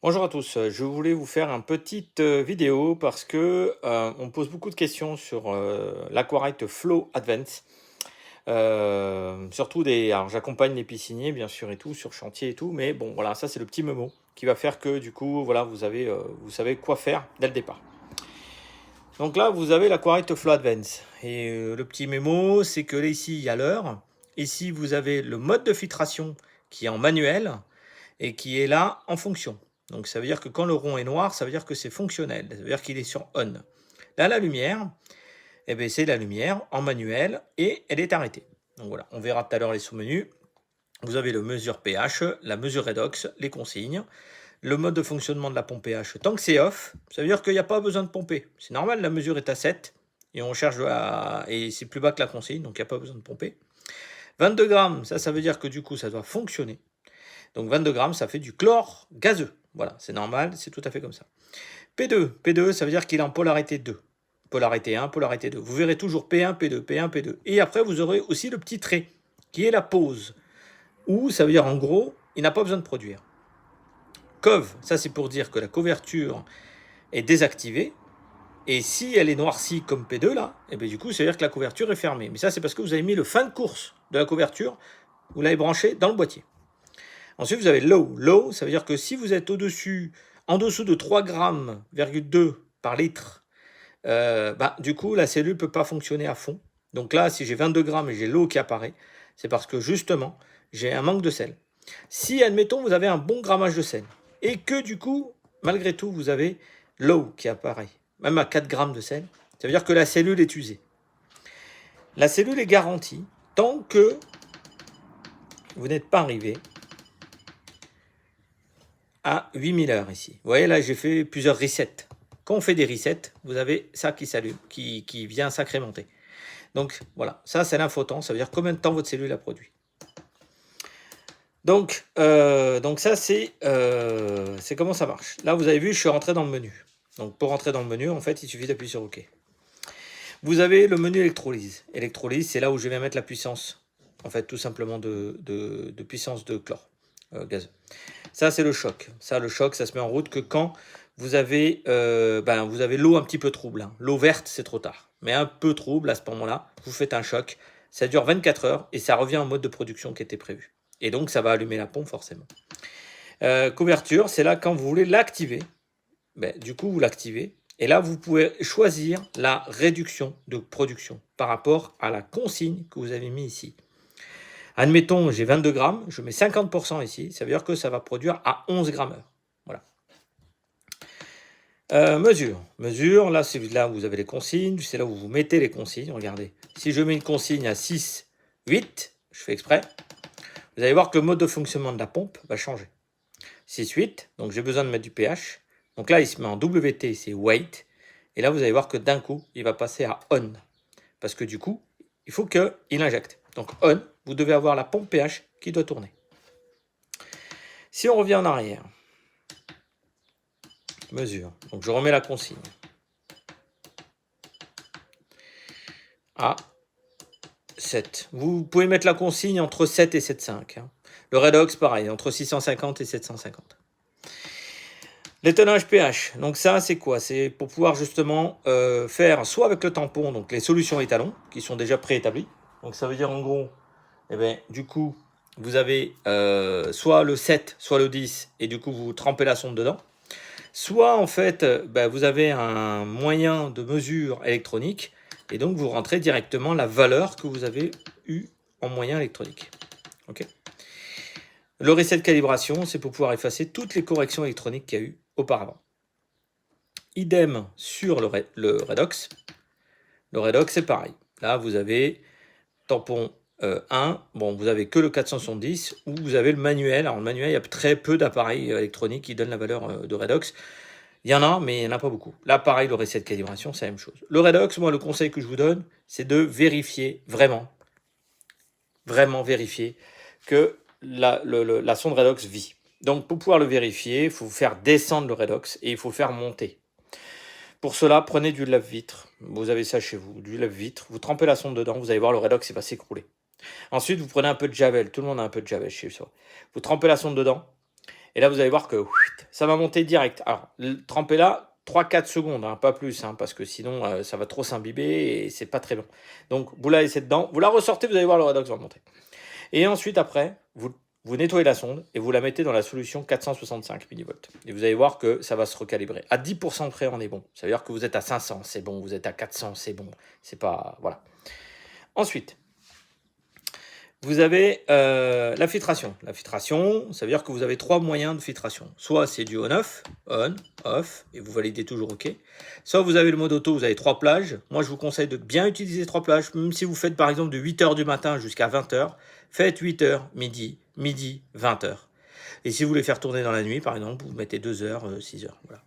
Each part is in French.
Bonjour à tous, je voulais vous faire une petite vidéo parce que on me pose beaucoup de questions sur l'Aquarite Flow Advance. Surtout alors j'accompagne les pisciniers bien sûr et tout, sur chantier et tout, mais bon voilà, ça c'est le petit memo qui va faire que du coup voilà, vous savez quoi faire dès le départ. Donc là vous avez l'Aquarite Flow Advance et le petit mémo c'est que là ici il y a l'heure, ici vous avez le mode de filtration qui est en manuel et qui est là en fonction. Donc ça veut dire que quand le rond est noir, ça veut dire que c'est fonctionnel, ça veut dire qu'il est sur on. Là, la lumière, eh bien, c'est la lumière en manuel et elle est arrêtée. Donc voilà, on verra tout à l'heure les sous-menus. Vous avez le mesure pH, la mesure redox, les consignes, le mode de fonctionnement de la pompe pH. Tant que c'est off, ça veut dire qu'il n'y a pas besoin de pomper. C'est normal, la mesure est à 7 et on cherche et c'est plus bas que la consigne, donc il n'y a pas besoin de pomper. 22 grammes, ça veut dire que du coup ça doit fonctionner. Donc 22 grammes, ça fait du chlore gazeux. Voilà, c'est normal, c'est tout à fait comme ça. P2, ça veut dire qu'il est en polarité 2. Polarité 1, polarité 2. Vous verrez toujours P1, P2, P1, P2. Et après, vous aurez aussi le petit trait, qui est la pause. Ou ça veut dire en gros, il n'a pas besoin de produire. COV, ça c'est pour dire que la couverture est désactivée. Et si elle est noircie comme P2 là, et bien du coup, ça veut dire que la couverture est fermée. Mais ça, c'est parce que vous avez mis le fin de course de la couverture, vous l'avez branché dans le boîtier. Ensuite, vous avez low. Low, ça veut dire que si vous êtes en dessous de 3 grammes, par litre, du coup, la cellule ne peut pas fonctionner à fond. Donc là, si j'ai 22 grammes et j'ai l'eau qui apparaît, c'est parce que justement, j'ai un manque de sel. Si, admettons, vous avez un bon grammage de sel et que du coup, malgré tout, vous avez l'eau qui apparaît, même à 4 grammes de sel, ça veut dire que la cellule est usée. La cellule est garantie tant que vous n'êtes pas arrivé à 8000 heures ici. Vous voyez, là, j'ai fait plusieurs resets. Quand on fait des resets, vous avez ça qui s'allume, qui vient s'incrémenter. Donc, voilà, ça, c'est l'infotemps. Ça veut dire combien de temps votre cellule a produit. Donc ça, c'est comment ça marche. Là, vous avez vu, je suis rentré dans le menu. Donc, pour rentrer dans le menu, en fait, il suffit d'appuyer sur OK. Vous avez le menu électrolyse. Électrolyse, c'est là où je vais mettre la puissance, en fait, tout simplement de puissance de chlore gazeux. Ça, c'est le choc. Ça, le choc, ça se met en route que quand vous avez l'eau un petit peu trouble. Hein. L'eau verte, c'est trop tard. Mais un peu trouble, à ce moment-là, vous faites un choc. Ça dure 24 heures et ça revient en mode de production qui était prévu. Et donc, ça va allumer la pompe, forcément. Couverture, c'est là quand vous voulez l'activer. Du coup, vous l'activez. Et là, vous pouvez choisir la réduction de production par rapport à la consigne que vous avez mis ici. Admettons, j'ai 22 grammes, je mets 50% ici, ça veut dire que ça va produire à 11 grammes heure. Voilà. Mesure, là, c'est là où vous avez les consignes, c'est là où vous mettez les consignes. Regardez, si je mets une consigne à 6, 8, je fais exprès, vous allez voir que le mode de fonctionnement de la pompe va changer. 6, 8, donc j'ai besoin de mettre du pH. Donc là, il se met en WT, c'est wait. Et là, vous allez voir que d'un coup, il va passer à on. Parce que du coup, il faut qu'il injecte. Donc on, vous devez avoir la pompe pH qui doit tourner. Si on revient en arrière, mesure. Donc je remets la consigne. À 7. Vous pouvez mettre la consigne entre 7 et 7,5. Hein. Le redox, pareil, entre 650 et 750. L'étonnage pH, donc ça c'est quoi? C'est pour pouvoir justement faire soit avec le tampon, donc les solutions étalons, qui sont déjà préétablies. Donc ça veut dire en gros, du coup, vous avez soit le 7, soit le 10, et du coup vous trempez la sonde dedans. Soit en fait, vous avez un moyen de mesure électronique, et donc vous rentrez directement la valeur que vous avez eue en moyen électronique. Ok. Le reset de calibration, c'est pour pouvoir effacer toutes les corrections électroniques qu'il y a eu auparavant. Idem sur le redox. Le redox, c'est pareil. Là, vous avez tampon 1. Bon, vous avez que le 470 ou vous avez le manuel. Alors, le manuel, il y a très peu d'appareils électroniques qui donnent la valeur de redox. Il y en a, mais il n'y en a pas beaucoup. Là, pareil, le reset de calibration, c'est la même chose. Le redox, moi, le conseil que je vous donne, c'est de vérifier vraiment vérifier que la sonde redox vit. Donc, pour pouvoir le vérifier, il faut faire descendre le redox et il faut faire monter. Pour cela, prenez du lave-vitre. Vous avez ça chez vous, du lave-vitre. Vous trempez la sonde dedans, vous allez voir le redox, il va s'écrouler. Ensuite, vous prenez un peu de javel. Tout le monde a un peu de javel chez soi. Vous trempez la sonde dedans Et là, vous allez voir que ça va monter direct. Alors, trempez là 3-4 secondes, hein, pas plus, hein, parce que sinon, ça va trop s'imbiber et c'est pas très bon. Donc, vous la laissez dedans, vous la ressortez, vous allez voir le redox va monter. Et ensuite, après, vous nettoyez la sonde et vous la mettez dans la solution 465 millivolts. Et vous allez voir que ça va se recalibrer. À 10% près, on est bon. Ça veut dire que vous êtes à 500, c'est bon. Vous êtes à 400, c'est bon. C'est pas... Voilà. Ensuite, vous avez la filtration. La filtration, ça veut dire que vous avez 3 moyens de filtration. Soit c'est du on-off, on, off, et vous validez toujours OK. Soit vous avez le mode auto, vous avez 3 plages. Moi, je vous conseille de bien utiliser 3 plages. Même si vous faites par exemple de 8h du matin jusqu'à 20h, faites 8h, midi, 20h. Et si vous voulez faire tourner dans la nuit, par exemple, vous mettez 2h, 6h. Voilà.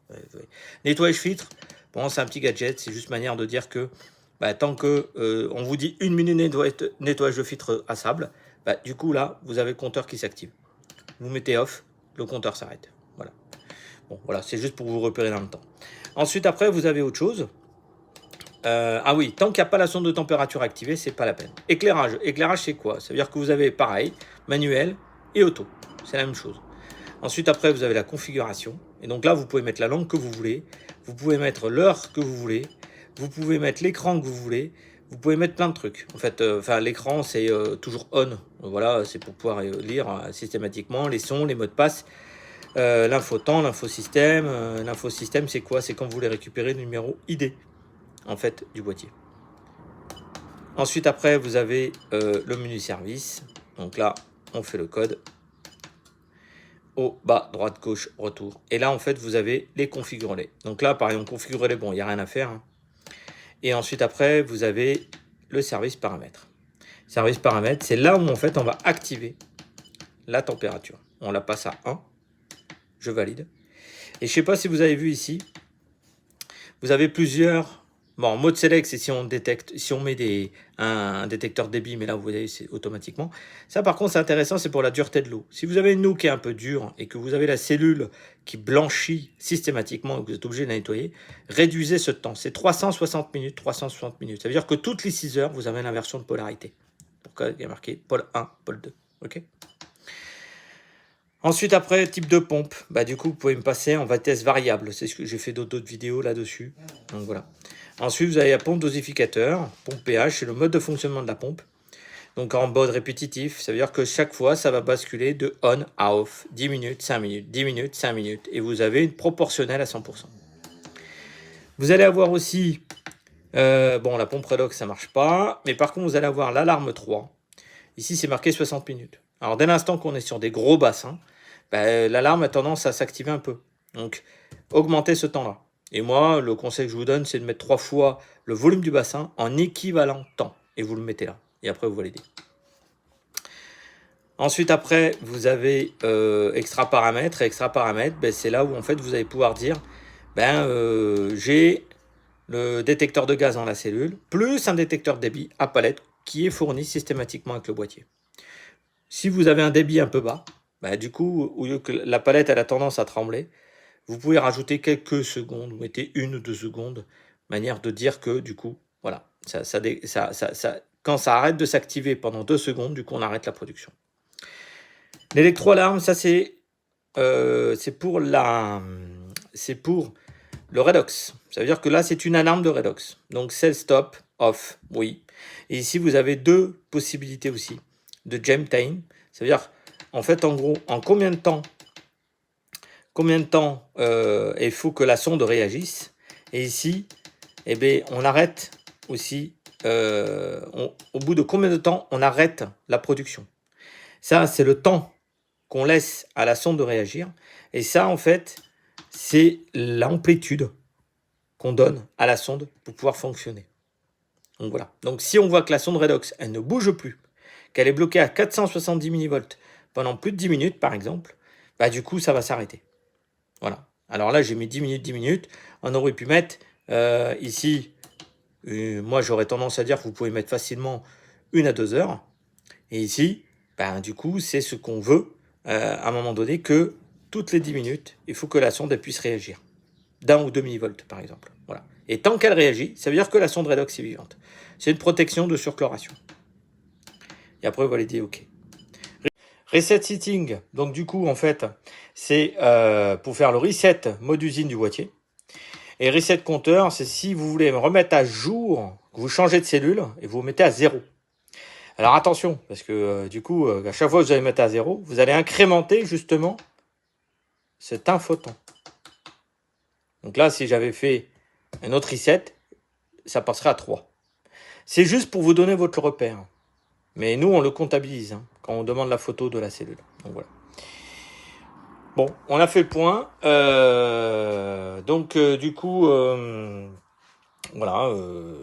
Nettoyage filtre, bon, c'est un petit gadget, c'est juste manière de dire que tant que on vous dit 1 minute nettoyage de filtre à sable, du coup là, vous avez le compteur qui s'active. Vous mettez off, le compteur s'arrête. Voilà. Bon, voilà, c'est juste pour vous repérer dans le temps. Ensuite, après, vous avez autre chose. Ah oui, tant qu'il n'y a pas la sonde de température activée, c'est pas la peine. Éclairage. Éclairage, c'est quoi? Ça veut dire que vous avez pareil, manuel et auto. C'est la même chose. Ensuite, après, vous avez la configuration. Et donc là, vous pouvez mettre la langue que vous voulez. Vous pouvez mettre l'heure que vous voulez. Vous pouvez mettre l'écran que vous voulez. Vous pouvez mettre plein de trucs. En fait, l'écran, c'est toujours on. Voilà, c'est pour pouvoir lire systématiquement les sons, les mots de passe. L'infotemps, l'infosystème. L'infosystème, c'est quoi? C'est quand vous voulez récupérer le numéro ID, en fait, du boîtier. Ensuite, après, vous avez le menu service. Donc là, on fait le code. Haut, bas, droite, gauche, retour. Et là, en fait, vous avez les configure-les. Donc là, par exemple, configurer-les, bon, il n'y a rien à faire. Hein. Et ensuite, après, vous avez le service paramètres. Service paramètres, c'est là où, en fait, on va activer la température. On la passe à 1. Je valide. Et je ne sais pas si vous avez vu ici, vous avez plusieurs... Bon, mode select, c'est si on détecte, si on met un détecteur de débit, mais là, vous voyez, c'est automatiquement. Ça, par contre, c'est intéressant, c'est pour la dureté de l'eau. Si vous avez une eau qui est un peu dure et que vous avez la cellule qui blanchit systématiquement et que vous êtes obligé de la nettoyer, réduisez ce temps. C'est 360 minutes, 360 minutes. Ça veut dire que toutes les 6 heures, vous avez l'inversion de polarité. Pourquoi il y a marqué pôle 1, pôle 2. OK ? Ensuite, après, type de pompe. Du coup, vous pouvez me passer en vitesse variable. C'est ce que j'ai fait d'autres vidéos là-dessus. Donc, voilà. Ensuite, vous avez la pompe dosificateur, pompe pH, c'est le mode de fonctionnement de la pompe. Donc en mode répétitif, ça veut dire que chaque fois, ça va basculer de on à off, 10 minutes, 5 minutes, 10 minutes, 5 minutes. Et vous avez une proportionnelle à 100%. Vous allez avoir aussi, la pompe redox, ça ne marche pas. Mais par contre, vous allez avoir l'alarme 3. Ici, c'est marqué 60 minutes. Alors dès l'instant qu'on est sur des gros bassins, l'alarme a tendance à s'activer un peu. Donc, augmentez ce temps-là. Et moi, le conseil que je vous donne, c'est de mettre 3 fois le volume du bassin en équivalent temps. Et vous le mettez là. Et après, vous validez. Ensuite, après, vous avez extra paramètres. Et extra paramètres, c'est là où en fait, vous allez pouvoir dire, j'ai le détecteur de gaz dans la cellule, plus un détecteur de débit à palette qui est fourni systématiquement avec le boîtier. Si vous avez un débit un peu bas, du coup, au lieu que la palette elle a tendance à trembler, vous pouvez rajouter quelques secondes, vous mettez 1 ou 2 secondes, manière de dire que du coup, voilà, quand ça arrête de s'activer pendant 2 secondes, du coup on arrête la production. L'électroalarme, ça c'est pour le redox. Ça veut dire que là c'est une alarme de redox. Donc cell stop, off, oui. Et ici vous avez 2 possibilités aussi de jam time. Ça veut dire en fait en gros en combien de temps il faut que la sonde réagisse. Et ici, on arrête aussi, au bout de combien de temps on arrête la production. Ça, c'est le temps qu'on laisse à la sonde de réagir. Et ça, en fait, c'est l'amplitude qu'on donne à la sonde pour pouvoir fonctionner. Donc voilà. Donc si on voit que la sonde redox, elle ne bouge plus, qu'elle est bloquée à 470 millivolts pendant plus de 10 minutes, par exemple, du coup, ça va s'arrêter. Voilà. Alors là, j'ai mis 10 minutes, 10 minutes. On aurait pu mettre ici, moi j'aurais tendance à dire que vous pouvez mettre facilement 1 à 2 heures. Et ici, du coup, c'est ce qu'on veut à un moment donné, que toutes les 10 minutes, il faut que la sonde puisse réagir. D'1 ou 2 millivolts, par exemple. Voilà. Et tant qu'elle réagit, ça veut dire que la sonde redox est vivante. C'est une protection de surchloration. Et après, vous allez dire OK. Reset setting, donc du coup, en fait, c'est pour faire le reset mode usine du boîtier. Et reset compteur, c'est si vous voulez remettre à jour, vous changez de cellule et vous mettez à 0. Alors attention, parce que du coup, à chaque fois que vous allez mettre à 0, vous allez incrémenter justement cet infotemps. Donc là, si j'avais fait un autre reset, ça passerait à 3. C'est juste pour vous donner votre repère. Mais nous, on le comptabilise quand on demande la photo de la cellule. Donc voilà. Bon, on a fait le point. Donc du coup, voilà,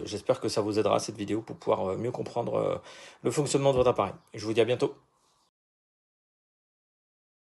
j'espère que ça vous aidera cette vidéo pour pouvoir mieux comprendre le fonctionnement de votre appareil. Je vous dis à bientôt.